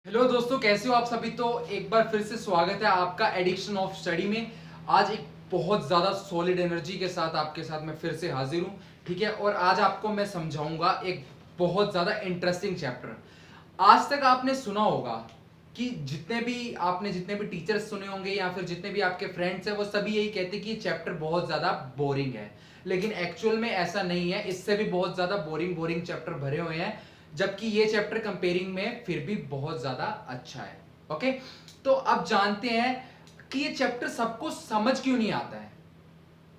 Hello दोस्तों, कैसे हो आप सभी। तो एक बार फिर से स्वागत है आपका एडिक्शन ऑफ स्टडी में। आज एक बहुत ज़्यादा सॉलिड एनर्जी के साथ आपके साथ मैं फिर से हाजिर हूँ। ठीक है, और आज आपको मैं समझाऊंगा एक बहुत ज़्यादा इंटरेस्टिंग चैप्टर। आज तक आपने सुना होगा कि जितने भी टीचर्स सुने होंगे या फिर जितने भी आपके फ्रेंड्स हैं, वो सभी यही कहते हैं कि ये चैप्टर बहुत ज़्यादा बोरिंग है। लेकिन एक्चुअल में ऐसा नहीं है, इससे भी बहुत ज़्यादा बोरिंग बोरिंग चैप्टर भरे हुए हैं, जबकि ये चैप्टर कंपेयरिंग में फिर भी बहुत ज्यादा अच्छा है। ओके, तो अब जानते हैं कि ये चैप्टर सबको समझ क्यों नहीं आता है।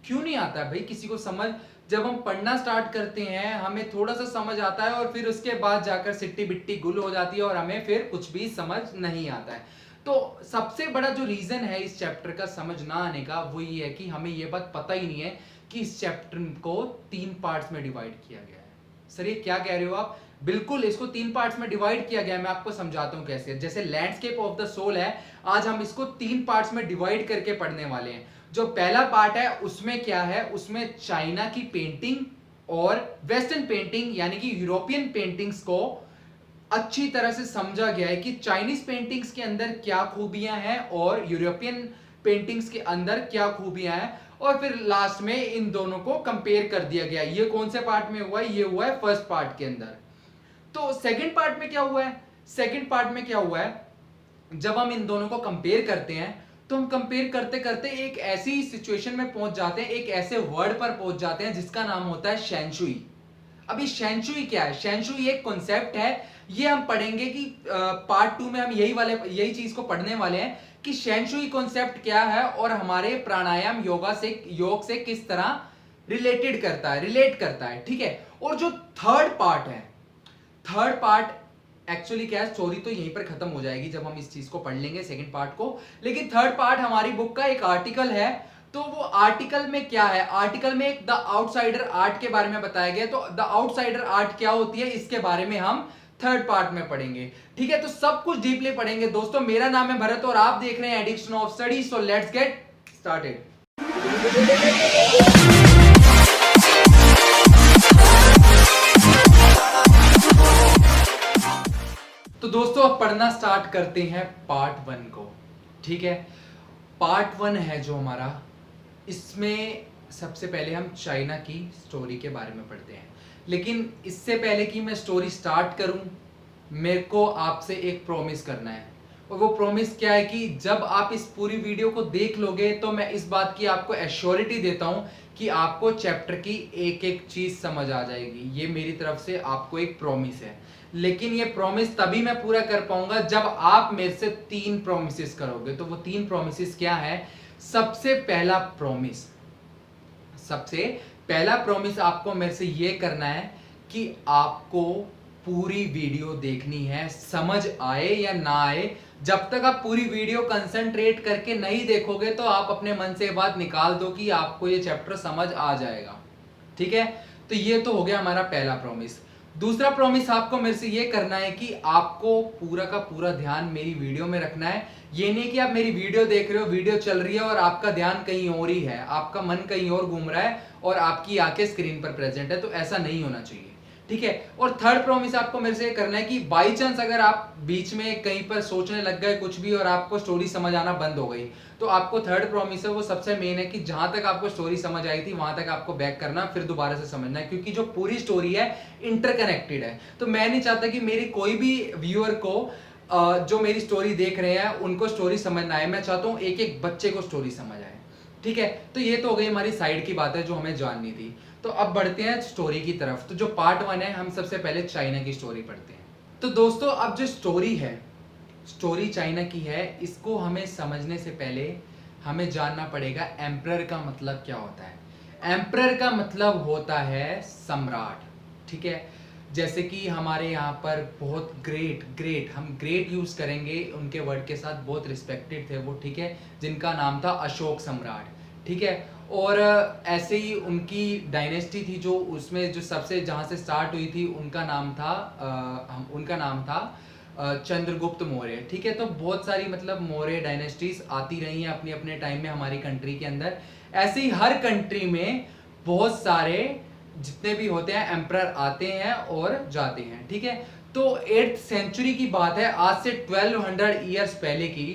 क्यों नहीं आता है भाई किसी को समझ। जब हम पढ़ना स्टार्ट करते हैं हमें थोड़ा सा समझ आता है और फिर उसके बाद जाकर सिट्टी बिट्टी गुल हो जाती है और हमें फिर कुछ भी समझ नहीं आता है। तो सबसे बड़ा जो रीजन है इस चैप्टर का समझ ना आने का वो ये है कि हमें ये बात पता ही नहीं है कि इस चैप्टर को 3 पार्ट्स में डिवाइड किया गया है। सर ये क्या कह रहे हो आप। बिल्कुल, इसको 3 पार्ट्स में डिवाइड किया गया है। मैं आपको समझाता हूं कैसे। जैसे लैंडस्केप ऑफ द सोल है, आज हम इसको 3 पार्ट्स में डिवाइड करके पढ़ने वाले हैं। जो पहला पार्ट है उसमें क्या है, उसमें चाइना की पेंटिंग और वेस्टर्न पेंटिंग यानी कि यूरोपियन पेंटिंग्स को अच्छी तरह से समझा गया है कि चाइनीज पेंटिंग्स के अंदर क्या खूबियां हैं और यूरोपियन पेंटिंग्स के अंदर क्या खूबियां हैं, और फिर लास्ट में इन दोनों को कंपेयर कर दिया गया। ये कौन से पार्ट में हुआ है, ये हुआ है फर्स्ट पार्ट के अंदर। तो सेकंड पार्ट में क्या हुआ है, सेकंड पार्ट में क्या हुआ है, जब हम इन दोनों को कंपेयर करते हैं तो हम कंपेयर करते करते एक ऐसी सिचुएशन में पहुंच जाते हैं, एक ऐसे वर्ड पर पहुंच जाते हैं जिसका नाम होता है शेंशुई। अभी शेंशुई क्या है, शेंशुई एक कॉन्सेप्ट है। ये हम पढ़ेंगे कि पार्ट 2 में हम यही चीज को पढ़ने वाले हैं कि शेंशुई कॉन्सेप्ट क्या है और हमारे प्राणायाम योग से किस तरह रिलेट करता है। ठीक है, और जो थर्ड पार्ट है, थर्ड पार्ट एक्चुअली क्या है, स्टोरी तो यहीं पर खत्म हो जाएगी जब हम इस चीज को पढ़ लेंगे सेकंड पार्ट को। लेकिन थर्ड पार्ट हमारी बुक का एक आर्टिकल है। तो वो आर्टिकल में क्या है, आर्टिकल में एक द आउटसाइडर आर्ट के बारे में बताया गया। तो द आउटसाइडर आर्ट क्या होती है, इसके बारे में हम थर्ड पार्ट में पढ़ेंगे। ठीक है, तो सब कुछ डीपली पढ़ेंगे। दोस्तों मेरा नाम है भरत और आप देख रहे हैं addiction of study. So let's get started. तो दोस्तों अब पढ़ना स्टार्ट करते हैं पार्ट 1 को। ठीक है, पार्ट 1 है जो हमारा, इसमें सबसे पहले हम चाइना की स्टोरी के बारे में पढ़ते हैं। लेकिन इससे पहले कि मैं स्टोरी स्टार्ट करूं, मेरे को आपसे एक प्रॉमिस करना है। और वो प्रॉमिस क्या है कि जब आप इस पूरी वीडियो को देख लोगे तो मैं इस बात की आपको एश्योरिटी देता हूं कि आपको चैप्टर की एक एक चीज समझ आ जाएगी। ये मेरी तरफ से आपको एक प्रॉमिस है। लेकिन ये प्रॉमिस तभी मैं पूरा कर पाऊंगा जब आप मेरे से 3 प्रॉमिसेस करोगे। तो वो 3 प्रॉमिसेस क्या है। सबसे पहला प्रॉमिस आपको मेरे से ये करना है कि आपको पूरी वीडियो देखनी है, समझ आए या ना आए। जब तक आप पूरी वीडियो कंसंट्रेट करके नहीं देखोगे तो आप अपने मन से बात निकाल दो कि आपको ये चैप्टर समझ आ जाएगा। ठीक है, तो ये तो हो गया हमारा पहला प्रॉमिस। दूसरा प्रॉमिस आपको मेरे से ये करना है कि आपको पूरा का पूरा ध्यान मेरी वीडियो में रखना है। ये नहीं कि आप मेरी वीडियो देख रहे हो, वीडियो चल रही है और आपका ध्यान कहीं और ही है, आपका मन कहीं और घूम रहा है और आपकी आंखें स्क्रीन पर प्रेजेंट है। तो ऐसा नहीं होना चाहिए। ठीक है, और थर्ड प्रॉमिस आपको मेरे से करना है कि बाई चांस अगर आप बीच में कहीं पर सोचने लग गए कुछ भी और आपको स्टोरी समझ आना बंद हो गई, तो आपको थर्ड प्रॉमिस है वो सबसे मेन है कि जहां तक आपको स्टोरी समझ आई थी वहां तक आपको बैक करना, फिर दोबारा से समझना है। क्योंकि जो पूरी स्टोरी है इंटरकनेक्टेड है। तो मैं नहीं चाहता कि मेरी कोई भी व्यूअर को जो मेरी स्टोरी देख रहे हैं उनको स्टोरी समझ ना आए। मैं चाहता हूं एक एक बच्चे को स्टोरी समझ आए। ठीक है, तो ये तो हो गई हमारी साइड की बात है जो हमें जाननी थी। तो अब बढ़ते हैं स्टोरी की तरफ। तो जो पार्ट 1 है, हम सबसे पहले चाइना की स्टोरी पढ़ते हैं। तो दोस्तों अब जो स्टोरी है, स्टोरी चाइना की है। इसको हमें समझने से पहले हमें जानना पड़ेगा एम्परर का मतलब क्या होता है। एम्परर का मतलब होता है सम्राट। ठीक है, जैसे कि हमारे यहाँ पर बहुत ग्रेट हम ग्रेट यूज करेंगे उनके वर्ड के साथ, बहुत रिस्पेक्टेड थे वो। ठीक है, जिनका नाम था अशोक सम्राट। ठीक है, और ऐसे ही उनकी डायनेस्टी थी जो उसमें जो सबसे जहाँ से स्टार्ट हुई थी उनका नाम था चंद्रगुप्त मौर्य। ठीक है, तो बहुत सारी मतलब मौर्य डायनेस्टीज आती रही हैं अपने अपने टाइम में हमारी कंट्री के अंदर। ऐसे ही हर कंट्री में बहुत सारे जितने भी होते हैं एम्परर आते हैं और जाते हैं। ठीक है, तो 8th सेंचुरी की बात है, आज से 1200 ईयर्स पहले की।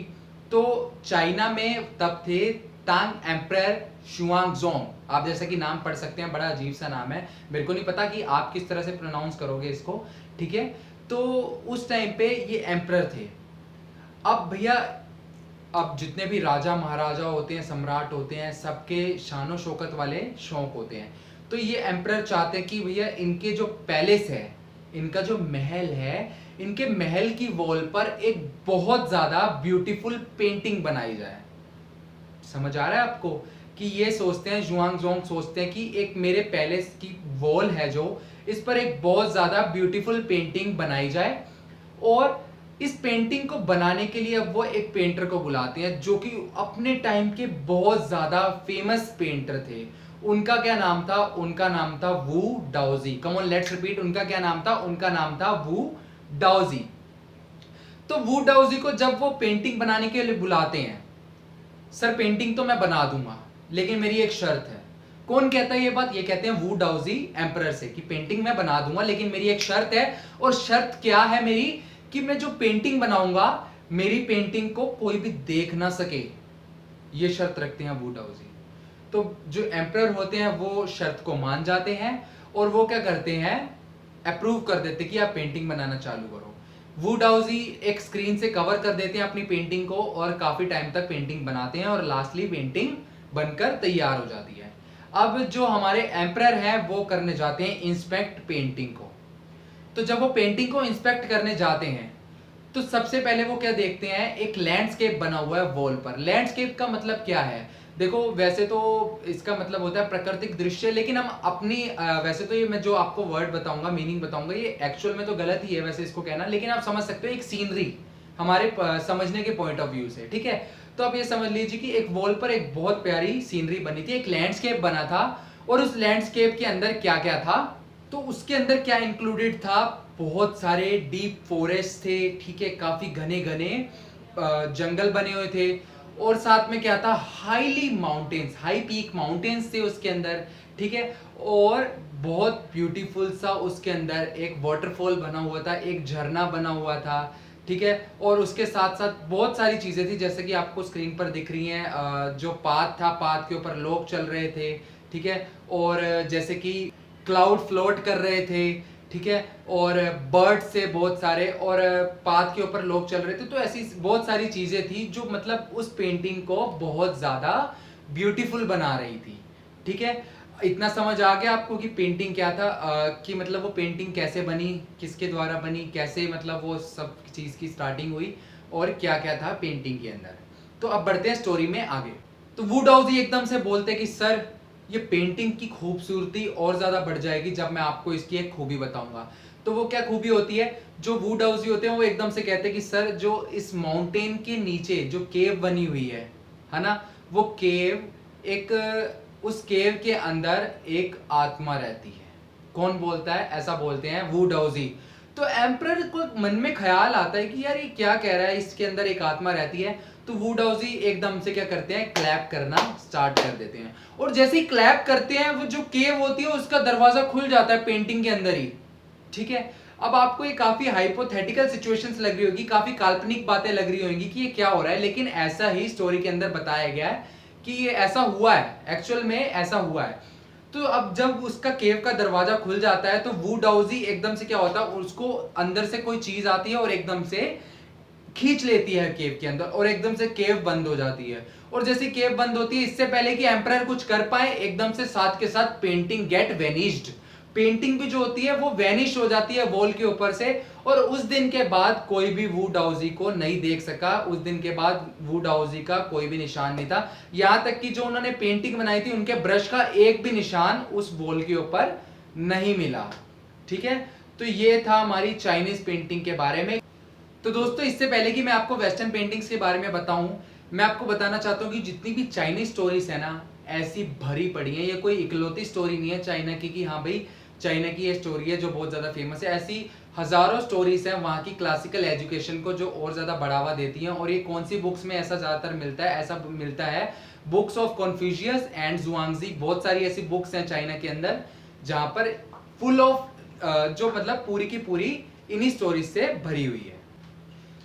तो चाइना में तब थे तांग एम्परर शुआंगजोंग। आप जैसा कि नाम पढ़ सकते हैं, बड़ा अजीब सा नाम है, मेरे को नहीं पता कि आप किस तरह से प्रोनाउंस करोगे इसको, ठीक है। तो उस टाइम पे ये एम्परर थे। अब भैया, अब जितने भी राजा महाराजा होते हैं, सम्राट होते हैं, सबके शानो शौकत वाले शौक होते हैं। तो ये एम्परर चाहते हैं कि भैया इनके जो पैलेस है, इनका जो महल है, इनके महल की वॉल पर एक बहुत ज्यादा ब्यूटीफुल पेंटिंग बनाई जाए। समझ आ रहा है आपको कि ये सोचते हैं, जुआंगजोंग सोचते हैं कि एक मेरे पैलेस की वॉल है जो, इस पर एक बहुत ज्यादा ब्यूटीफुल पेंटिंग बनाई जाए। और इस पेंटिंग को बनाने के लिए अब वो एक पेंटर को बुलाते हैं जो कि अपने टाइम के बहुत ज्यादा फेमस पेंटर थे। उनका क्या नाम था? उनका नाम था वू डाओजी। कम ऑन लेट्स रिपीट, उनका क्या नाम था? उनका नाम था वू डाओजी। तो वू डाओजी को जब वो पेंटिंग बनाने के लिए बुलाते हैं, सर पेंटिंग तो मैं बना दूंगा लेकिन मेरी एक शर्त है। कौन कहता है ये बात? ये कहते हैं वू डाओजी एम्परर से, कि पेंटिंग मैं बना दूंगा लेकिन मेरी एक शर्त है। और शर्त क्या है मेरी? कि मैं जो पेंटिंग बनाऊंगा, मेरी पेंटिंग को कोई भी देख ना सके। ये शर्त रखते हैं वू डाओजी। तो जो एम्परर होते हैं वो शर्त को मान जाते हैं और वो क्या करते हैं, अप्रूव कर देते कि आप पेंटिंग बनाना चालू करो। वू डाओजी एक स्क्रीन से कवर कर देते हैं अपनी पेंटिंग को और काफी टाइम तक पेंटिंग बनाते हैं और लास्टली पेंटिंग बनकर तैयार हो जाती है। अब जो हमारे एम्परर हैं वो करने जाते हैं इंस्पेक्ट पेंटिंग को। तो जब वो पेंटिंग को इंस्पेक्ट करने जाते हैं तो सबसे पहले वो क्या देखते हैं, एक लैंडस्केप बना हुआ है वॉल पर। लैंडस्केप का मतलब क्या है? देखो वैसे तो इसका मतलब होता है प्राकृतिक दृश्य, लेकिन हम अपनी वैसे तो ये मैं जो आपको वर्ड बताऊंगा, मीनिंग बताऊंगा, ये एक्चुअल में तो गलत ही है वैसे इसको कहना, लेकिन आप समझ सकते हो एक सीनरी हमारे समझने के पॉइंट ऑफ व्यू से, ठीक है। तो आप ये समझ लीजिए कि एक वॉल पर एक बहुत प्यारी सीनरी बनी थी, एक लैंडस्केप बना था। और उस लैंडस्केप के अंदर क्या क्या था? तो उसके अंदर क्या इंक्लूडेड था? बहुत सारे डीप फॉरेस्ट थे, ठीक है, काफी घने घने जंगल बने हुए थे। और साथ में क्या था? Highly mountains, high peak mountains थे उसके अंदर, ठीक है। और बहुत ब्यूटीफुल सा उसके अंदर एक वाटरफॉल बना हुआ था, एक झरना बना हुआ था, ठीक है। और उसके साथ साथ बहुत सारी चीजें थी जैसे कि आपको स्क्रीन पर दिख रही हैं। जो पाथ था, पाथ के ऊपर लोग चल रहे थे, ठीक है। और जैसे कि क्लाउड फ्लोट कर रहे थे, ठीक है। और बर्ड से बहुत सारे, और पाथ के ऊपर लोग चल रहे थे। तो ऐसी बहुत सारी चीजें थी जो मतलब उस पेंटिंग को बहुत ज्यादा ब्यूटीफुल बना रही थी, ठीक है। इतना समझ आ गया आपको कि पेंटिंग क्या था, कि मतलब वो पेंटिंग कैसे बनी, किसके द्वारा बनी, कैसे मतलब वो सब चीज की स्टार्टिंग हुई और क्या क्या था पेंटिंग के अंदर। तो अब बढ़ते हैं स्टोरी में आगे। तो वू डाओजी एकदम से बोलते हैं कि सर ये पेंटिंग की खूबसूरती और ज्यादा बढ़ जाएगी जब मैं आपको इसकी एक खूबी बताऊंगा। तो वो क्या खूबी होती है? जो वू डाओजी होते हैं वो एकदम से कहते हैं कि सर जो इस माउंटेन के नीचे जो केव बनी हुई है ना, वो केव एक, उस केव के अंदर एक आत्मा रहती है। कौन बोलता है? ऐसा बोलते हैं वू डाओजी। तो एम्परर को मन में ख्याल आता है कि यार ये क्या कह रहा है, इसके अंदर एक आत्मा रहती है। तो वू डाओजी एकदम से क्या करते हैं, क्लैप करना स्टार्ट कर देते हैं। और जैसे ही क्लैप करते हैं, वो जो केव होती है उसका दरवाजा खुल जाता है पेंटिंग के अंदर ही, ठीक है। अब आपको ये काफी हाइपोथेटिकल सिचुएशंस लग रही होगी, काफी काल्पनिक बातें लग रही होंगी कि ये क्या हो रहा है, लेकिन ऐसा ही स्टोरी के अंदर बताया गया है कि ये ऐसा हुआ है, एक्चुअल में ऐसा हुआ है। तो अब जब उसका केव का दरवाजा खुल जाता है तो वू डाओजी एकदम से क्या होता है, उसको अंदर से कोई चीज आती है और एकदम से खींच लेती है केव के अंदर और एकदम से केव बंद हो जाती है। और जैसे केव बंद होती है, इससे पहले कि एम्परर कुछ कर पाए, एकदम से साथ के साथ पेंटिंग गेट वेनिश्ड। पेंटिंग भी जो होती है वो वेनिश हो जाती है वॉल के ऊपर से। और उस दिन के बाद कोई भी वू डाओजी को नहीं देख सका। उस दिन के बाद वू डाओजी का कोई भी निशान नहीं था। यहां तक कि जो उन्होंने पेंटिंग बनाई थी, उनके ब्रश का एक भी निशान उस वॉल के ऊपर नहीं मिला, ठीक है। तो ये था हमारी चाइनीज पेंटिंग के बारे में। तो दोस्तों, इससे पहले कि मैं आपको वेस्टर्न पेंटिंग्स के बारे में बताऊं, मैं आपको बताना चाहता हूं कि जितनी भी चाइनीज स्टोरीज है ना, ऐसी भरी पड़ी है। ये कोई इकलौती स्टोरी नहीं है चाइना की कि हाँ भाई चाइना की ये स्टोरी है जो बहुत ज्यादा फेमस है। ऐसी हजारों स्टोरीज हैं वहाँ की क्लासिकल एजुकेशन को जो और ज्यादा बढ़ावा देती हैं। और ये कौन सी बुक्स में ऐसा ज्यादातर मिलता है? ऐसा मिलता है बुक्स ऑफ कॉन्फ्यूशियस एंड जुआंगजी। बहुत सारी ऐसी बुक्स हैं चाइना के अंदर जहाँ पर फुल ऑफ जो मतलब पूरी की पूरी इन्हीं स्टोरीज से भरी हुई है।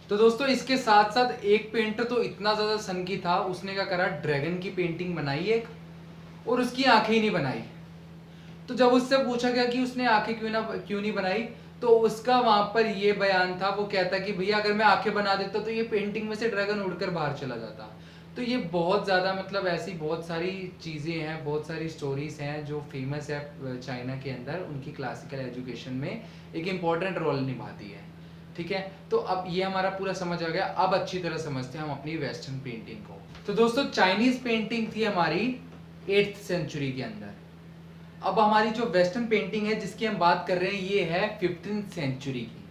तो दोस्तों इसके साथ साथ एक पेंटर तो इतना ज्यादा सनकी था, उसने क्या करा, ड्रैगन की पेंटिंग बनाई एक, और उसकी आंखें ही नहीं बनाई। तो जब उससे पूछा गया कि उसने आंखें क्यों नहीं बनाई, तो उसका वहां पर ये बयान था, वो कहता कि भैया अगर मैं आंखें बना देता तो ये पेंटिंग में से ड्रैगन उड़कर बाहर चला जाता। तो ये बहुत ज्यादा मतलब ऐसी बहुत सारी चीजें हैं, बहुत सारी स्टोरीज हैं जो फेमस है चाइना के अंदर, उनकी क्लासिकल एजुकेशन में एक इम्पोर्टेंट रोल निभाती है। ठीक है, तो अब ये हमारा पूरा समझ आ गया। अब अच्छी तरह समझते हैं हम अपनी वेस्टर्न पेंटिंग को। तो दोस्तों चाइनीज पेंटिंग थी हमारी 8th सेंचुरी के अंदर। अब हमारी जो वेस्टर्न पेंटिंग है जिसकी हम बात कर रहे हैं ये है 15th सेंचुरी की।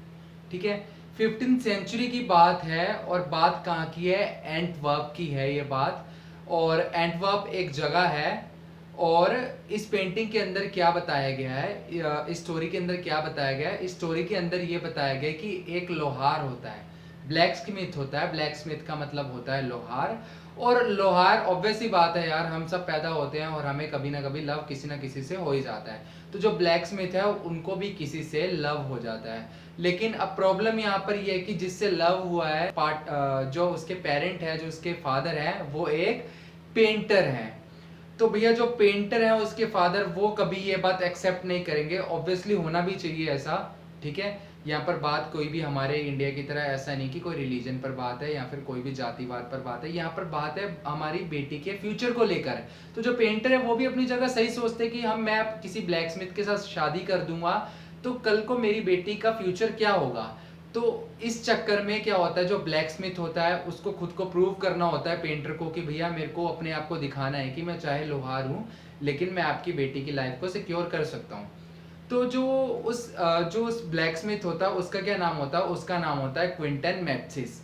ठीक है, 15th सेंचुरी की बात है, और बात कहाँ की है, एंटवर्प की है ये बात। और एंटवर्प एक जगह है, और इस पेंटिंग के अंदर क्या बताया गया है, इस स्टोरी के अंदर क्या बताया गया है, इस स्टोरी के अंदर ये बताया गया है कि एक लोहार होता है, ब्लैक स्मिथ होता है। ब्लैक स्मिथ का मतलब होता है लोहार। और लोहार ऑब्वियस ही बात है यार, हम सब पैदा होते हैं और हमें कभी ना कभी लव किसी ना किसी से हो ही जाता है। तो जो ब्लैक स्मिथ है उनको भी किसी से लव हो जाता है। लेकिन अब प्रॉब्लम यहाँ पर ये है कि जिससे लव हुआ है जो उसके पेरेंट है, जो उसके फादर है, वो एक पेंटर है। तो भैया जो पेंटर है उसके फादर, वो कभी ये बात एक्सेप्ट नहीं करेंगे। ऑब्वियसली होना भी चाहिए ऐसा। ठीक है, यहाँ पर बात कोई भी हमारे इंडिया की तरह ऐसा नहीं कि कोई रिलीजन पर बात है या फिर कोई भी जातिवाद पर बात है। यहाँ पर बात है हमारी बेटी के फ्यूचर को लेकर। तो जो पेंटर है वो भी अपनी जगह सही सोचते हैं कि मैं किसी ब्लैक स्मिथ के साथ शादी कर दूंगा तो कल को मेरी बेटी का फ्यूचर क्या होगा। तो इस चक्कर में क्या होता है, जो ब्लैक स्मिथ होता है उसको खुद को प्रूव करना होता है पेंटर को कि भैया मेरे को अपने आप को दिखाना है कि मैं चाहे लोहार हूँ लेकिन मैं आपकी बेटी की लाइफ को सिक्योर कर सकता हूँ। तो जो उस ब्लैक स्मिथ होता है उसका क्या नाम होता है, उसका नाम होता है क्विंटन मैथ्सिस।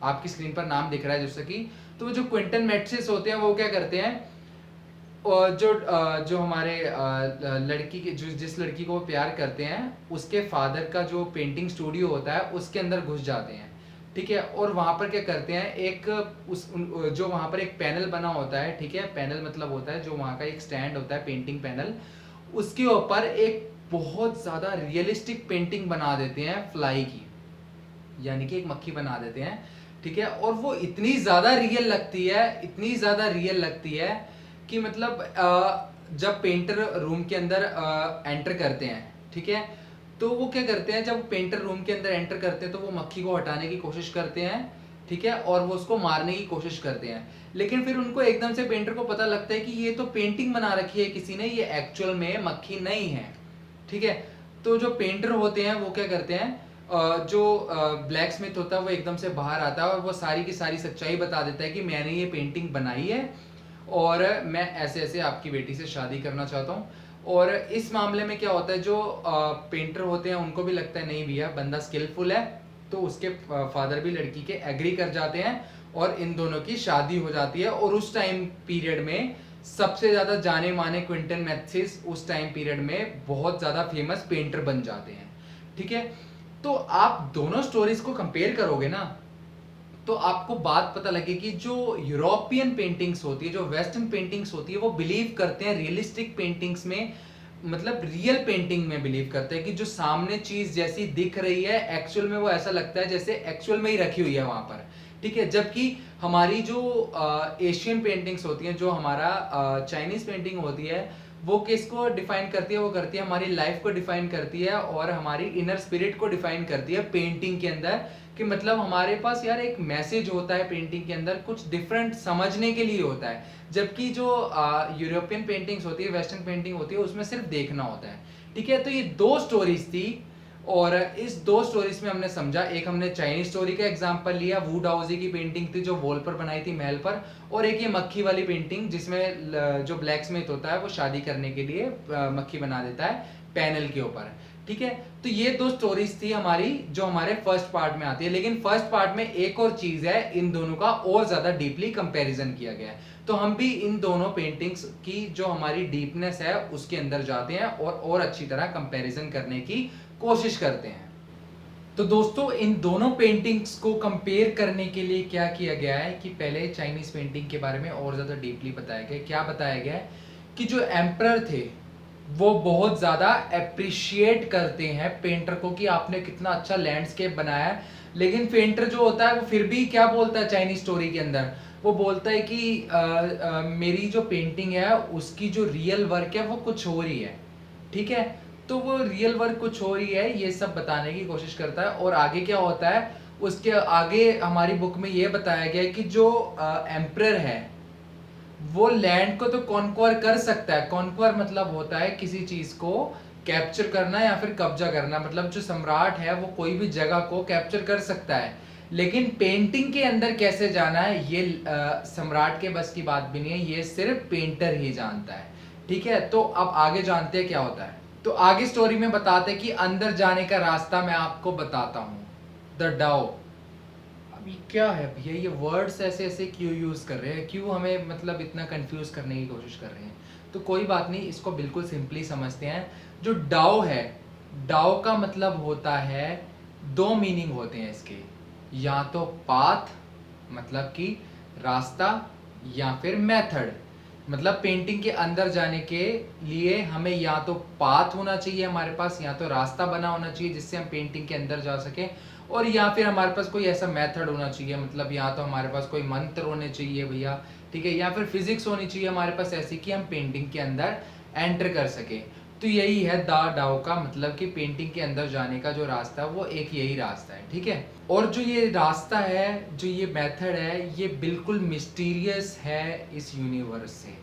आपकी स्क्रीन पर नाम दिख रहा है जैसे कि। तो जो क्विंटन मैथ्सिस होते हैं वो क्या करते हैं, और जो हमारे लड़की के जिस लड़की को वो प्यार करते हैं उसके फादर का जो पेंटिंग स्टूडियो होता है उसके अंदर घुस जाते हैं। ठीक है, और वहां पर क्या करते हैं, जो वहां पर एक पैनल बना होता है। ठीक है, पैनल मतलब होता है जो वहां का एक स्टैंड होता है पेंटिंग पैनल, उसके ऊपर एक बहुत ज्यादा रियलिस्टिक पेंटिंग बना देते हैं फ्लाई की, यानी कि एक मक्खी बना देते हैं। ठीक है, और वो इतनी ज्यादा रियल लगती है, इतनी ज्यादा रियल लगती है कि मतलब जब पेंटर रूम के अंदर एंटर करते हैं, ठीक है, तो वो क्या करते हैं, जब पेंटर रूम के अंदर एंटर करते हैं तो वो मक्खी को हटाने की कोशिश करते हैं। ठीक है, और वो उसको मारने की कोशिश करते हैं। लेकिन फिर उनको एकदम से पेंटर को पता लगता है कि ये तो पेंटिंग बना रखी है किसी ने, ये एक्चुअल में मक्खी नहीं है। ठीक है, तो जो पेंटर होते हैं वो क्या करते हैं, जो ब्लैक स्मिथ होता है वो एकदम से बाहर आता है और वो सारी की सारी सच्चाई बता देता है कि मैंने ये पेंटिंग बनाई है और मैं ऐसे ऐसे आपकी बेटी से शादी करना चाहता हूँ। और इस मामले में क्या होता है, जो पेंटर होते हैं उनको भी लगता है नहीं भैया बंदा स्किलफुल है, तो उसके फादर भी लड़की के एग्री कर जाते हैं और इन दोनों की शादी हो जाती है। और उस टाइम पीरियड में सबसे ज्यादा जाने माने क्विंटन मैथ्सिस उस टाइम पीरियड में बहुत ज्यादा फेमस पेंटर बन जाते हैं। ठीक है, तो आप दोनों स्टोरीज को कंपेयर करोगे ना तो आपको बात पता लगेगी, जो यूरोपियन पेंटिंग्स होती है, जो वेस्टर्न पेंटिंग्स होती है, वो बिलीव करते हैं रियलिस्टिक पेंटिंग्स में, मतलब रियल पेंटिंग में बिलीव करते हैं कि जो सामने चीज जैसी दिख रही है एक्चुअल में वो ऐसा लगता है जैसे एक्चुअल में ही रखी हुई है वहां पर। ठीक है, जबकि हमारी जो एशियन पेंटिंग्स होती हैं, जो हमारा चाइनीज पेंटिंग होती है, वो किसको डिफाइन करती है, वो करती है हमारी लाइफ को डिफाइन करती है और हमारी इनर स्पिरिट को डिफाइन करती है पेंटिंग के अंदर। कि मतलब हमारे पास यार एक मैसेज होता है पेंटिंग के अंदर, कुछ डिफरेंट समझने के लिए होता है। जबकि जो यूरोपियन पेंटिंग्स होती है, वेस्टर्न पेंटिंग होती है, उसमें सिर्फ देखना होता है। ठीक है, तो ये दो स्टोरीज थी और इस दो स्टोरीज में हमने समझा, एक हमने चाइनीज स्टोरी का एग्जांपल लिया, वू डाओजी की पेंटिंग थी जो वॉल पर बनाई थी महल पर, और एक ये मक्खी वाली पेंटिंग जिसमें जो ब्लैक स्मिथ होता है वो शादी करने के लिए मक्खी बना देता है पैनल के ऊपर। ठीक है, तो ये दो स्टोरीज थी हमारी जो हमारे फर्स्ट पार्ट में आती है। लेकिन फर्स्ट पार्ट में एक और चीज है, इन दोनों का और ज्यादा डीपली कंपैरिजन किया गया है। तो हम भी इन दोनों पेंटिंग्स की जो हमारी डीपनेस है उसके अंदर जाते हैं और अच्छी तरह कंपैरिजन करने की कोशिश करते हैं। तो दोस्तों इन दोनों पेंटिंग्स को कंपेयर करने के लिए क्या किया गया है कि पहले चाइनीज पेंटिंग के बारे में और ज्यादा डीपली बताया गया। क्या बताया गया है कि जो एम्परर थे, वो बहुत ज़्यादा अप्रिशिएट करते हैं पेंटर को कि आपने कितना अच्छा लैंडस्केप बनाया है। लेकिन पेंटर जो होता है वो फिर भी क्या बोलता है चाइनीज स्टोरी के अंदर, वो बोलता है कि मेरी जो पेंटिंग है उसकी जो रियल वर्क है वो कुछ हो रही है, ठीक है। तो वो रियल वर्क कुछ हो रही है ये सब बताने की कोशिश करता है। और आगे क्या होता है, उसके आगे हमारी बुक में ये बताया गया है कि जो एम्परर है वो लैंड को तो कॉन्क्वर कर सकता है। कॉन्क्वर मतलब होता है किसी चीज को कैप्चर करना या फिर कब्जा करना, मतलब जो सम्राट है वो कोई भी जगह को कैप्चर कर सकता है। लेकिन पेंटिंग के अंदर कैसे जाना है ये सम्राट के बस की बात भी नहीं है, ये सिर्फ पेंटर ही जानता है, ठीक है। तो अब आगे जानते हैं क्या होता है। तो आगे स्टोरी में बताते हैं कि अंदर जाने का रास्ता मैं आपको बताता हूँ, द डाओ। अब ये क्या है भैया, ये वर्ड्स ऐसे ऐसे क्यों यूज कर रहे हैं, क्यों हमें मतलब इतना कंफ्यूज करने की कोशिश कर रहे हैं। तो कोई बात नहीं, इसको बिल्कुल सिंपली समझते हैं। जो डाओ है, डाओ का मतलब होता है, दो मीनिंग होते हैं इसके, या तो पाथ मतलब कि रास्ता, या फिर मेथड। मतलब पेंटिंग के अंदर जाने के लिए हमें या तो पाथ होना चाहिए हमारे पास, या तो रास्ता बना होना चाहिए जिससे हम पेंटिंग के अंदर जा सकें, और या फिर हमारे पास कोई ऐसा मेथड होना चाहिए, मतलब या तो हमारे पास कोई मंत्र होने चाहिए भैया, ठीक है, या फिर फिजिक्स होनी चाहिए हमारे पास ऐसी कि हम पेंटिंग के अंदर एंटर कर सके। तो यही है दा डाओ का मतलब कि पेंटिंग के अंदर जाने का जो रास्ता है वो एक यही रास्ता है, ठीक है। और जो ये रास्ता है, जो ये मेथड है, ये बिल्कुल मिस्टीरियस है इस यूनिवर्स से।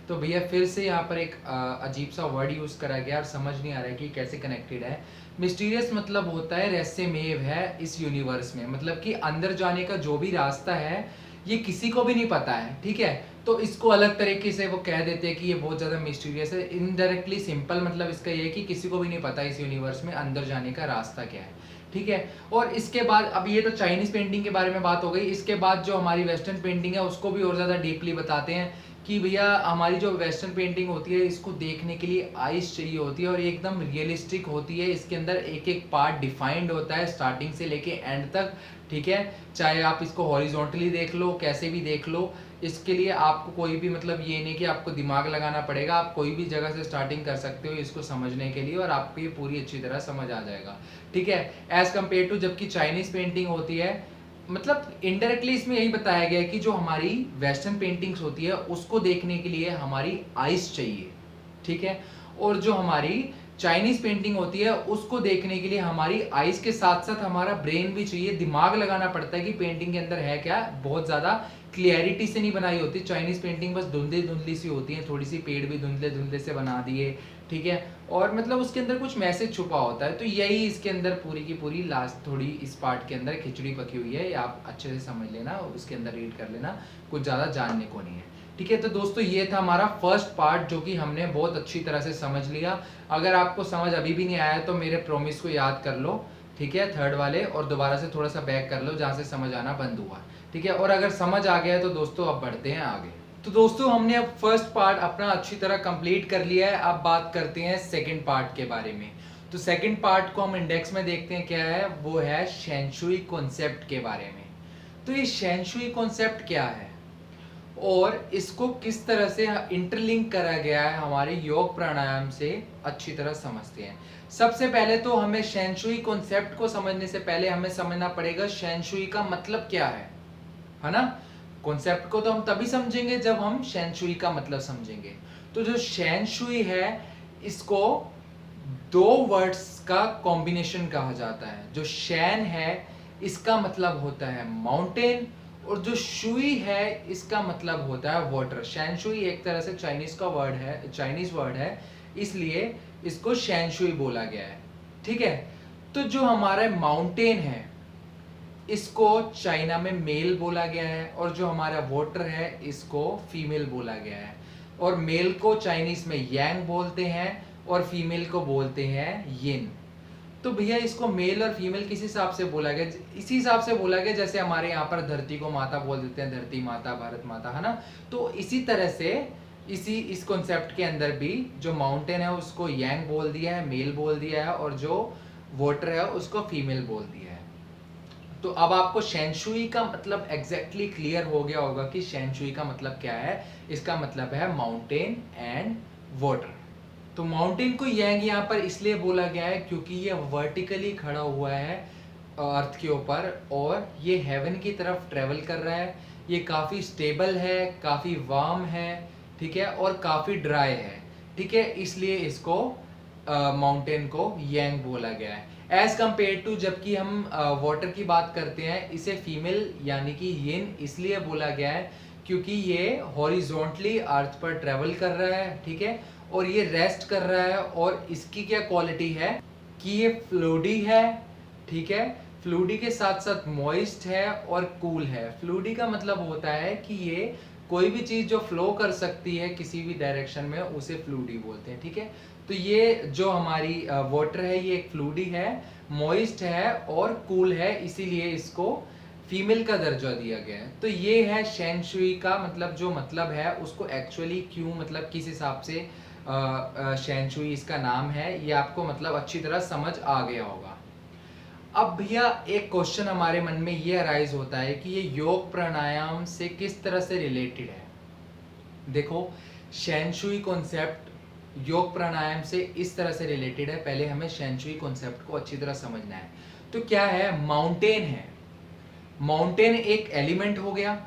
तो भैया फिर से यहाँ पर एक अजीब सा वर्ड यूज करा गया और समझ नहीं आ रहा है कि कैसे कनेक्टेड है। मिस्टीरियस मतलब होता है रहस्यमय है इस यूनिवर्स में, मतलब कि अंदर जाने का जो भी रास्ता है ये किसी को भी नहीं पता है, ठीक है। तो इसको अलग तरीके से वो कह देते हैं कि ये बहुत ज़्यादा मिस्टीरियस है। इनडायरेक्टली सिंपल मतलब इसका ये है कि किसी को भी नहीं पता इस यूनिवर्स में अंदर जाने का रास्ता क्या है, ठीक है। और इसके बाद अब ये तो चाइनीज पेंटिंग के बारे में बात हो गई, इसके बाद जो हमारी वेस्टर्न पेंटिंग है उसको भी और ज़्यादा डीपली बताते हैं कि भैया हमारी जो वेस्टर्न पेंटिंग होती है इसको देखने के लिए आइस चाहिए होती है और ये एकदम रियलिस्टिक होती है। इसके अंदर एक एक पार्ट डिफाइंड होता है स्टार्टिंग से लेके एंड तक, ठीक है। चाहे आप इसको हॉरिजॉन्टली देख लो, कैसे भी देख लो, इसके लिए आपको कोई भी मतलब ये नहीं कि आपको दिमाग लगाना पड़ेगा, आप कोई भी जगह से स्टार्टिंग कर सकते हो इसको समझने के लिए और आपको ये पूरी अच्छी तरह समझ आ जाएगा, ठीक है। एज कम्पेयर टू जबकि चाइनीज पेंटिंग होती है, मतलब इनडायरेक्टली इसमें यही बताया गया है कि जो हमारी वेस्टर्न पेंटिंग्स होती है उसको देखने के लिए हमारी आइस चाहिए, ठीक है। और जो हमारी चाइनीज पेंटिंग होती है उसको देखने के लिए हमारी आइस के साथ साथ हमारा ब्रेन भी चाहिए, दिमाग लगाना पड़ता है कि पेंटिंग के अंदर है क्या। बहुत ज्यादा क्लियरिटी से नहीं बनाई होती चाइनीज पेंटिंग, बस धुंधली धुंधली सी होती है, थोड़ी सी पेड़ भी धुंधले धुंधले से बना दिए, ठीक है। और मतलब उसके अंदर कुछ मैसेज छुपा होता है। तो यही इसके अंदर पूरी की पूरी लास्ट थोड़ी इस पार्ट के अंदर खिचड़ी पकी हुई है, आप अच्छे से समझ लेना, उसके अंदर रीड कर लेना, कुछ ज़्यादा जानने को नहीं है, ठीक है। तो दोस्तों ये था हमारा फर्स्ट पार्ट जो कि हमने बहुत अच्छी तरह से समझ लिया। अगर आपको समझ अभी भी नहीं आया तो मेरे प्रॉमिस को याद कर लो, ठीक है, थर्ड वाले, और दोबारा से थोड़ा सा बैक कर लो जहाँ से समझ आना बंद हुआ, ठीक है। और अगर समझ आ गया है तो दोस्तों अब बढ़ते हैं आगे। तो दोस्तों हमने अब फर्स्ट पार्ट अपना अच्छी तरह कंप्लीट कर लिया है, अब बात करते हैं सेकंड पार्ट के बारे में। तो सेकंड पार्ट को हम इंडेक्स में देखते हैं क्या है, वो है शेंशुई कॉन्सेप्ट के बारे में। तो ये शेंशुई कॉन्सेप्ट क्या है और इसको किस तरह से इंटरलिंक करा गया है हमारे योग प्राणायाम से, अच्छी तरह समझते हैं। सबसे पहले तो हमें शेंशुई कॉन्सेप्ट को समझने से पहले हमें समझना पड़ेगा शेंशुई का मतलब क्या है ना। कॉन्सेप्ट को तो हम तभी समझेंगे जब हम शेंशुई का मतलब समझेंगे। तो जो शेंशुई है इसको दो वर्ड्स का कॉम्बिनेशन कहा जाता है। जो शैन है इसका मतलब होता है माउंटेन, और जो शुई है इसका मतलब होता है वाटर। शैनशुई एक तरह से चाइनीज का वर्ड है, चाइनीज वर्ड है, इसलिए इसको शैनशुई बोला गया है, ठीक है। तो जो हमारा माउंटेन है इसको चाइना में मेल बोला गया है, और जो हमारा वाटर है इसको फीमेल बोला गया है। और मेल को चाइनीज में यांग बोलते हैं और फीमेल को बोलते हैं यिन। तो भैया इसको मेल और फीमेल किस हिसाब से बोला गया, इसी हिसाब से बोला गया जैसे हमारे यहाँ पर धरती को माता बोल देते हैं, धरती माता, भारत माता, है ना। तो इसी तरह से इस कॉन्सेप्ट के अंदर भी जो माउंटेन है उसको यांग बोल दिया है, मेल बोल दिया है, और जो वाटर है उसको फीमेल बोल दिया है। तो अब आपको शेंशुई का मतलब एग्जैक्टली क्लियर हो गया होगा कि शेंशुई का मतलब क्या है। इसका मतलब है माउंटेन एंड वाटर, तो माउंटेन को यांग यहाँ पर इसलिए बोला गया है क्योंकि ये वर्टिकली खड़ा हुआ है अर्थ के ऊपर, और ये हेवन की तरफ ट्रेवल कर रहा है। ये काफ़ी स्टेबल है, काफ़ी वार्म है, ठीक है, और काफ़ी ड्राई है, ठीक है, इसलिए इसको माउंटेन को यांग बोला गया है। एज कम्पेयर टू जबकि हम वाटर की बात करते हैं, इसे फीमेल यानी कि यिन इसलिए बोला गया है क्योंकि ये हॉरिजॉन्टली अर्थ पर ट्रेवल कर रहा है, ठीक है, और ये रेस्ट कर रहा है। और इसकी क्या क्वालिटी है कि ये फ्लूडी है, ठीक है, फ्लूडी के साथ साथ मॉइस्ट है और कूल है। फ्लूडी का मतलब होता है कि ये कोई भी चीज़ जो फ्लो कर सकती है किसी भी डायरेक्शन में उसे फ्लूडी बोलते हैं, ठीक है। तो ये जो हमारी वाटर है ये एक फ्लूडी है, मॉइस्ट है और कूल है, इसीलिए इसको फीमेल का दर्जा दिया गया है। तो ये है शेन शुई का मतलब जो मतलब है उसको एक्चुअली क्यों मतलब किस हिसाब से शेन शुई इसका नाम है, ये आपको मतलब अच्छी तरह समझ आ गया होगा। अब भैया एक क्वेश्चन हमारे मन में ये अराइज होता है कि ये योग प्राणायाम से किस तरह से रिलेटेड है। देखो, शेन शुई कॉन्सेप्ट योग प्राणायाम से इस तरह से रिलेटेड है। पहले हमें शेन शुई कॉन्सेप्ट को अच्छी तरह समझना है। तो क्या है, माउंटेन है, माउंटेन एक एलिमेंट हो गया,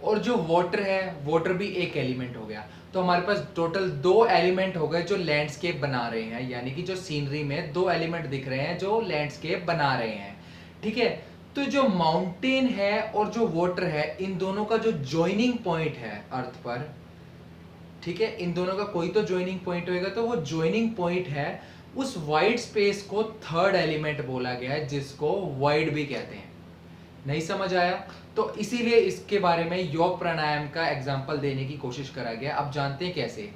और जो वाटर है वाटर भी एक एलिमेंट हो गया। तो हमारे पास टोटल 2 एलिमेंट हो गए जो लैंडस्केप बना रहे हैं, यानी कि जो सीनरी में 2 एलिमेंट दिख रहे हैं जो लैंडस्केप बना रहे हैं, ठीक है। तो जो माउंटेन है और जो वाटर है, इन दोनों का जो जॉइनिंग पॉइंट है अर्थ पर, ठीक है, इन दोनों का कोई तो जॉइनिंग पॉइंट होगा, तो वो जॉइनिंग पॉइंट है उस वाइड स्पेस को थर्ड एलिमेंट बोला गया है, जिसको वाइड भी कहते हैं। नहीं समझ आया? तो इसीलिए इसके बारे में योग प्राणायाम का एग्जाम्पल देने की कोशिश करा गया। अब जानते हैं कैसे।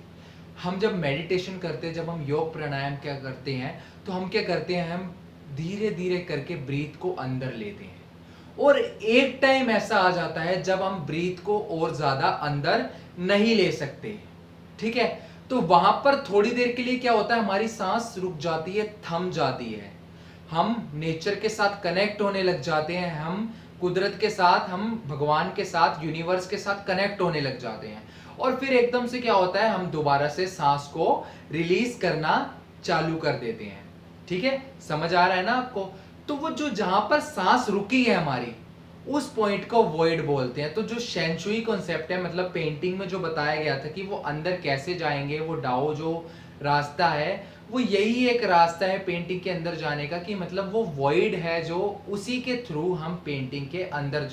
हम जब मेडिटेशन करते हैं, जब हम योग प्राणायाम क्या करते हैं, तो हम क्या करते हैं, हम धीरे धीरे करके ब्रीथ को अंदर लेते हैं, और एक टाइम ऐसा आ जाता है जब हम ब्रीथ को और ज्यादा अंदर नहीं ले सकते, ठीक है। तो वहां पर थोड़ी देर के लिए क्या होता है, हमारी सांस रुक जाती है, थम जाती है, हम नेचर के साथ कनेक्ट होने लग जाते हैं, हम कुदरत के साथ, हम भगवान के साथ, यूनिवर्स के साथ कनेक्ट होने लग जाते हैं। और फिर एकदम से क्या होता है, हम दोबारा से सांस को रिलीज करना चालू कर देते हैं, ठीक है। समझ आ रहा है ना आपको? तो वो जो जहां पर सांस रुकी है हमारी, उस पॉइंट को वॉइड बोलते हैं। तो जो शेन शुई कॉन्सेप्ट है, मतलब पेंटिंग में जो बताया गया था कि वो अंदर कैसे जाएंगे, वो डाओ जो रास्ता है, वो यही एक रास्ता है पेंटिंग के अंदर जाने का, कि मतलब वो वॉइड है जो उसी के थ्रू हम पेंटिंग के अंदर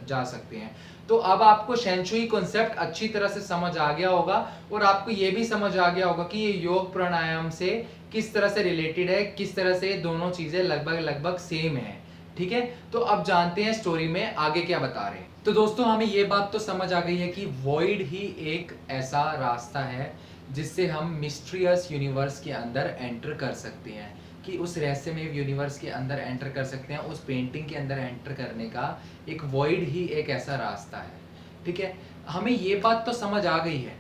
जा सकते हैं। तो अब आपको शेन शुई कॉन्सेप्ट अच्छी तरह से समझ आ गया होगा, और आपको ये भी समझ आ गया होगा कि ये योग प्राणायाम से किस तरह से रिलेटेड है, किस तरह से दोनों चीजें लगभग सेम है, ठीक है। तो अब जानते हैं स्टोरी में आगे क्या बता रहे हैं। तो दोस्तों, हमें ये बात तो समझ आ गई है कि वॉइड ही एक ऐसा रास्ता है जिससे हम मिस्ट्रियस यूनिवर्स के अंदर एंटर कर सकते हैं, कि उस रहस्यमय यूनिवर्स के अंदर एंटर कर सकते हैं। उस पेंटिंग के अंदर एंटर करने का एक वॉइड ही एक ऐसा रास्ता है, ठीक है। हमें ये बात तो समझ आ गई है,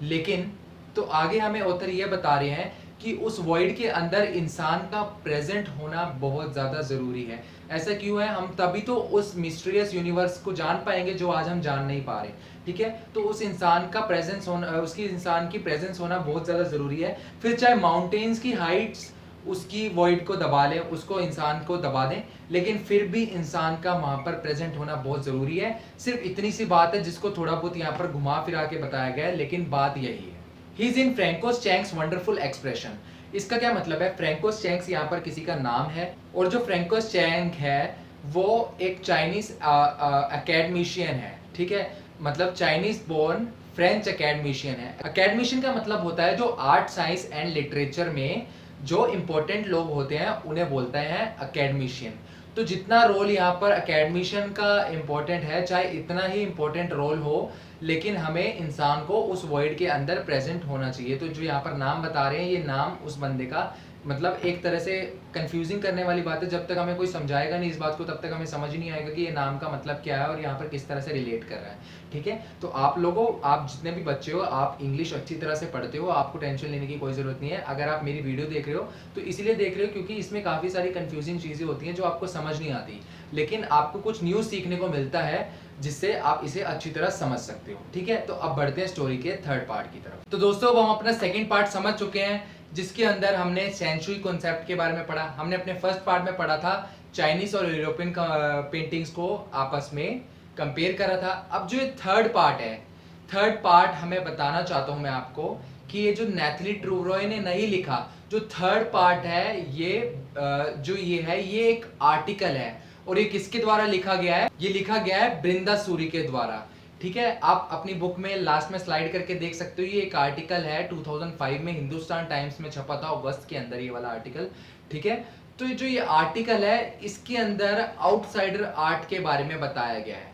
लेकिन तो आगे हमें ऑथर ये बता रहे हैं कि उस वॉइड के अंदर इंसान का प्रेजेंट होना बहुत ज़्यादा ज़रूरी है। ऐसा क्यों है, हम तभी तो उस मिस्टीरियस यूनिवर्स को जान पाएंगे जो आज हम जान नहीं पा रहे, ठीक है। तो उस इंसान का प्रेजेंस होना, उसकी इंसान की प्रेजेंस होना बहुत ज़्यादा ज़रूरी है। फिर चाहे माउंटेन्स की हाइट्स उसकी वॉइड को दबा लें, उसको इंसान को दबा दें, लेकिन फिर भी इंसान का वहाँ पर प्रेजेंट होना बहुत ज़रूरी है। सिर्फ इतनी सी बात है जिसको थोड़ा बहुत यहाँ पर घुमा फिरा के बताया गया है, लेकिन बात यही है। He is in Frances Chang's wonderful expression. इसका क्या मतलब है, फ्रैंकोस चैंग्स यहाँ पर किसी का नाम है, और जो फ्रैंकोस चैंग है वो एक चाइनीज अकेडमिशियन है, ठीक है, मतलब चाइनीज बोर्न फ्रेंच अकेडमिशियन है। अकेडमिशियन का मतलब होता है जो आर्ट, साइंस एंड लिटरेचर में जो इंपॉर्टेंट लोग होते हैं उन्हें बोलते हैं अकेडमिशियन। तो जितना रोल यहाँ पर अकेडमिशियन का इम्पोर्टेंट है, चाहे इतना ही इम्पोर्टेंट रोल हो, लेकिन हमें इंसान को उस वॉइड के अंदर प्रेजेंट होना चाहिए। तो जो यहाँ पर नाम बता रहे हैं, ये नाम उस बंदे का मतलब एक तरह से कंफ्यूजिंग करने वाली बात है। जब तक हमें कोई समझाएगा नहीं इस बात को, तब तक हमें समझ ही नहीं आएगा कि ये नाम का मतलब क्या है और यहाँ पर किस तरह से रिलेट कर रहा है, ठीक है। तो आप लोगों, आप जितने भी बच्चे हो, आप इंग्लिश अच्छी तरह से पढ़ते हो, आपको टेंशन लेने की कोई ज़रूरत नहीं है। अगर आप मेरी वीडियो देख रहे हो तो इसलिए देख रहे हो क्योंकि इसमें काफ़ी सारी कंफ्यूजिंग चीज़ें होती हैं जो आपको समझ नहीं आती। लेकिन आपको कुछ न्यू सीखने को मिलता है जिससे आप इसे अच्छी तरह समझ सकते हो। ठीक है, तो अब बढ़ते हैं स्टोरी के थर्ड पार्ट की तरफ। तो दोस्तों अब हम अपना सेकंड पार्ट समझ चुके हैं, जिसके अंदर हमने शेंशुई कॉन्सेप्ट के बारे में पढ़ा। हमने अपने फर्स्ट पार्ट में पढ़ा था चाइनीज और यूरोपियन पेंटिंग्स को आपस में कंपेयर करा था। अब जो ये थर्ड पार्ट है, थर्ड पार्ट हमें बताना चाहता हूं मैं आपको कि ये जो नेथली ट्रूरॉय ने नहीं लिखा, जो थर्ड पार्ट है ये एक आर्टिकल है और ये किसके द्वारा लिखा गया है? ये लिखा गया है ब्रिंदा सूरी के द्वारा। ठीक है, आप अपनी बुक में लास्ट में स्लाइड करके देख सकते हो। ये एक आर्टिकल है 2005 में हिंदुस्तान टाइम्स में छपा था अगस्त के अंदर, ये वाला आर्टिकल। ठीक है, तो जो ये आर्टिकल है इसके अंदर आउटसाइडर आर्ट के बारे में बताया गया है।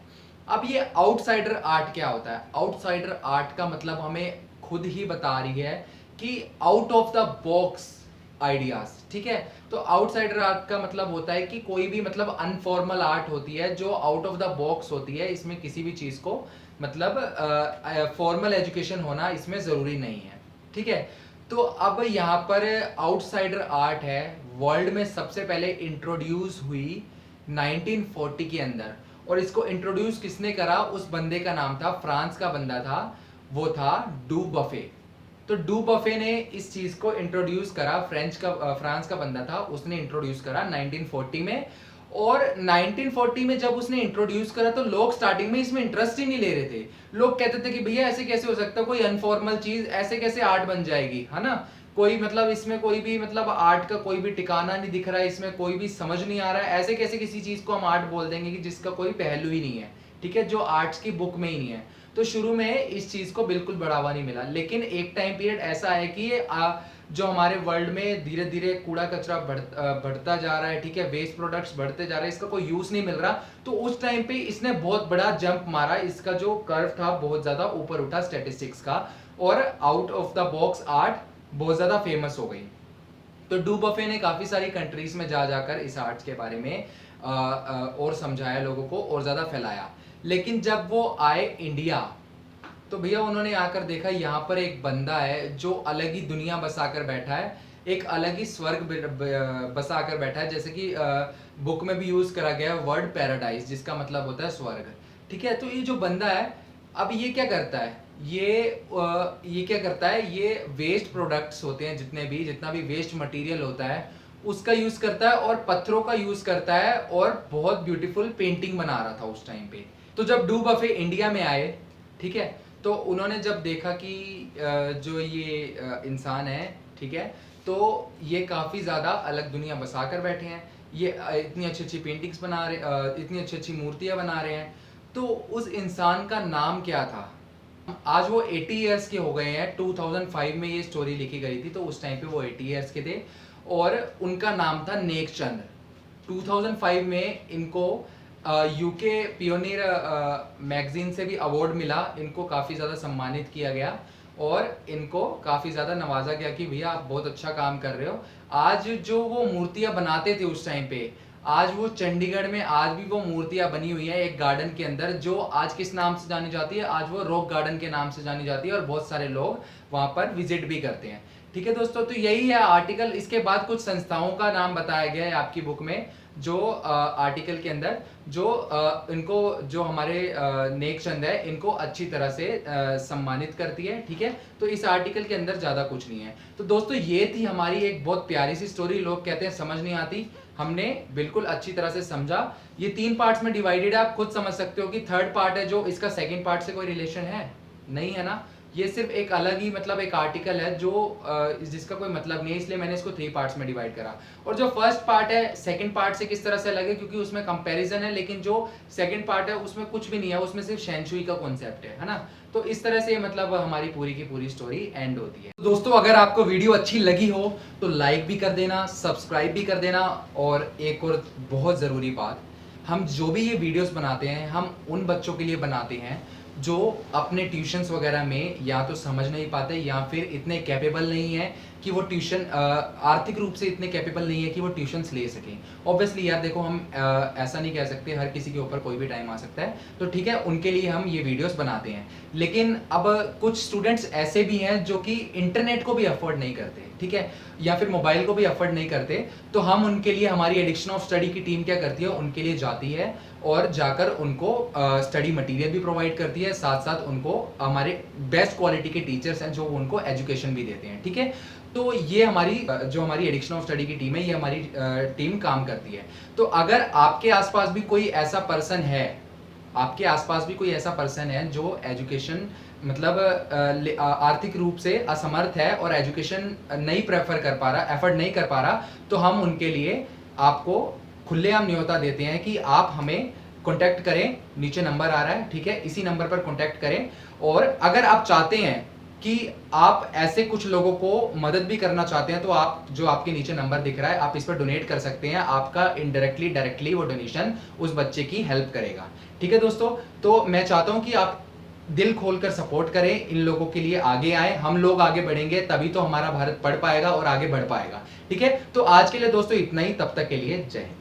अब ये आउटसाइडर आर्ट क्या होता है? आउटसाइडर आर्ट का मतलब हमें खुद ही बता रही है कि out of the box ideas. ठीक है, तो आउटसाइडर आर्ट का मतलब होता है कि कोई भी मतलब अनफॉर्मल आर्ट होती है जो आउट ऑफ द बॉक्स होती है। इसमें किसी भी चीज को मतलब फॉर्मल एजुकेशन होना इसमें जरूरी नहीं है। ठीक है, तो अब यहाँ पर आउटसाइडर आर्ट है, वर्ल्ड में सबसे पहले इंट्रोड्यूस हुई 1940 के अंदर। और इसको इंट्रोड्यूस किसने करा? उस बंदे का नाम था, फ्रांस का बंदा था, वो था डू बफे। तो डू बफे ने इस चीज को इंट्रोड्यूस करा, फ्रांस का बंदा था, उसने इंट्रोड्यूस करा 1940 में। और 1940 में जब उसने इंट्रोड्यूस करा तो लोग स्टार्टिंग में इसमें इंटरेस्ट ही नहीं ले रहे थे। लोग कहते थे कि भैया ऐसे कैसे हो सकता है, कोई अनफॉर्मल चीज ऐसे कैसे आर्ट बन जाएगी, है ना? कोई मतलब इसमें कोई भी मतलब आर्ट का कोई भी ठिकाना नहीं दिख रहा है, इसमें कोई भी समझ नहीं आ रहा है। ऐसे कैसे किसी चीज को हम आर्ट बोल देंगे कि जिसका कोई पहलू ही नहीं है, ठीक है, जो आर्ट्स की बुक में ही नहीं है। तो शुरू में इस चीज को बिल्कुल बढ़ावा नहीं मिला, लेकिन एक टाइम पीरियड ऐसा है कि जो हमारे वर्ल्ड में धीरे धीरे कूड़ा कचरा बढ़ता जा रहा है, ठीक है, वेस्ट प्रोडक्ट्स बढ़ते जा रहे हैं, इसका कोई यूज नहीं मिल रहा। तो उस टाइम पे इसने बहुत बड़ा जंप मारा, इसका जो कर्व था बहुत ज्यादा ऊपर उठा स्टैटिस्टिक्स का, और out of the box art बहुत ज्यादा फेमस हो गई। तो डू बफे ने काफी सारी कंट्रीज में जा जाकर इस आर्ट के बारे में और समझाया, लोगों को और ज्यादा फैलाया। लेकिन जब वो आए इंडिया तो भैया उन्होंने आकर देखा यहाँ पर एक बंदा है जो अलग ही दुनिया बसाकर बैठा है, एक अलग ही स्वर्ग बसाकर बैठा है। जैसे कि बुक में भी यूज करा गया है वर्ड पैराडाइज, जिसका मतलब होता है स्वर्ग। ठीक है, तो ये जो बंदा है अब ये क्या करता है, ये क्या करता है, ये वेस्ट प्रोडक्ट्स होते हैं जितना भी वेस्ट मटेरियल होता है उसका यूज करता है और पत्थरों का यूज करता है और बहुत ब्यूटीफुल पेंटिंग बना रहा था उस टाइम पे। तो जब डू बफे इंडिया में आए, ठीक है, तो उन्होंने जब देखा कि जो ये इंसान है, ठीक है, तो ये काफ़ी ज़्यादा अलग दुनिया बसा कर बैठे हैं, ये इतनी अच्छी अच्छी पेंटिंग्स बना रहे, इतनी अच्छी अच्छी मूर्तियाँ बना रहे हैं। तो उस इंसान का नाम क्या था? आज वो 80 ईयर्स के हो गए हैं। 2005 में ये स्टोरी लिखी गई थी, तो उस टाइम पे वो 80 ईयर्स के थे और उनका नाम था नेक चंद। 2005 में इनको यूके पियोनियर मैगजीन से भी अवार्ड मिला, इनको काफ़ी ज़्यादा सम्मानित किया गया और इनको काफ़ी ज़्यादा नवाजा गया कि भैया आप बहुत अच्छा काम कर रहे हो। आज जो वो मूर्तियाँ बनाते थे उस टाइम पे, आज वो चंडीगढ़ में आज भी वो मूर्तियाँ बनी हुई है एक गार्डन के अंदर, जो आज किस नाम से जानी जाती है? आज वो रॉक गार्डन के नाम से जानी जाती है और बहुत सारे लोग वहाँ पर विजिट भी करते हैं। ठीक है दोस्तों, तो यही है आर्टिकल। इसके बाद कुछ संस्थाओं का नाम बताया गया है आपकी बुक में, जो आर्टिकल के अंदर इनको जो हमारे नेक चंद है इनको अच्छी तरह से सम्मानित करती है। ठीक है, तो इस आर्टिकल के अंदर ज़्यादा कुछ नहीं है। तो दोस्तों ये थी हमारी एक बहुत प्यारी सी स्टोरी। लोग कहते हैं समझ नहीं आती, हमने बिल्कुल अच्छी तरह से समझा। ये 3 पार्ट्स में डिवाइडेड है, आप खुद समझ सकते हो कि थर्ड पार्ट है जो इसका सेकंड पार्ट से कोई रिलेशन है नहीं, है ना? ये सिर्फ एक अलग ही मतलब एक आर्टिकल है जो जिसका कोई मतलब नहीं है, इसलिए मैंने इसको 3 पार्ट्स में डिवाइड करा। और जो फर्स्ट पार्ट है सेकंड पार्ट से किस तरह से अलग है, क्योंकि उसमें कंपैरिजन है, लेकिन जो सेकंड पार्ट है उसमें कुछ भी नहीं है, उसमें सिर्फ शेंशुई का कॉन्सेप्ट है ना? तो इस तरह से मतलब हमारी पूरी की पूरी स्टोरी एंड होती है। दोस्तों अगर आपको वीडियो अच्छी लगी हो तो लाइक भी कर देना, सब्सक्राइब भी कर देना। और एक और बहुत ज़रूरी बात, हम जो भी ये वीडियोस बनाते हैं हम उन बच्चों के लिए बनाते हैं जो अपने ट्यूशन्स वगैरह में या तो समझ नहीं पाते या फिर इतने कैपेबल नहीं है कि वो ट्यूशन आर्थिक रूप से इतने कैपेबल नहीं है कि वो ट्यूशन्स ले सकें। ऑब्वियसली यार देखो, हम ऐसा नहीं कह सकते, हर किसी के ऊपर कोई भी टाइम आ सकता है, तो ठीक है, उनके लिए हम ये वीडियोस बनाते हैं। लेकिन अब कुछ स्टूडेंट्स ऐसे भी हैं जो कि इंटरनेट को भी अफोर्ड नहीं करते, ठीक है, या फिर मोबाइल को भी अफोर्ड नहीं करते, तो हम उनके लिए, हमारी एडिक्शन ऑफ स्टडी की टीम क्या करती है, उनके लिए जाती है और जाकर उनको स्टडी मटेरियल भी प्रोवाइड करती है, साथ साथ उनको हमारे बेस्ट क्वालिटी के टीचर्स हैं जो उनको एजुकेशन भी देते हैं, ठीक है। तो ये हमारी जो हमारी एडिक्शन ऑफ स्टडी की टीम है, ये हमारी टीम काम करती है। तो अगर आपके आसपास भी कोई ऐसा पर्सन है, आपके आसपास भी कोई ऐसा पर्सन है जो एजुकेशन मतलब आर्थिक रूप से असमर्थ है और एजुकेशन नहीं प्रेफर कर पा रहा, एफर्ट नहीं कर पा रहा, तो हम उनके लिए आपको खुलेआम न्योता देते हैं कि आप हमें कांटेक्ट करें। नीचे नंबर आ रहा है, ठीक है, इसी नंबर पर कांटेक्ट करें। और अगर आप चाहते हैं कि आप ऐसे कुछ लोगों को मदद भी करना चाहते हैं, तो आप जो आपके नीचे नंबर दिख रहा है, आप इस पर डोनेट कर सकते हैं। आपका इनडायरेक्टली डायरेक्टली वो डोनेशन उस बच्चे की हेल्प करेगा, ठीक है दोस्तों। तो मैं चाहता हूं कि आप दिल खोलकर सपोर्ट करें, इन लोगों के लिए आगे आए। हम लोग आगे बढ़ेंगे तभी तो हमारा भारत पढ़ पाएगा और आगे बढ़ पाएगा, ठीक है। तो आज के लिए दोस्तों इतना ही, तब तक के लिए जय हिंद।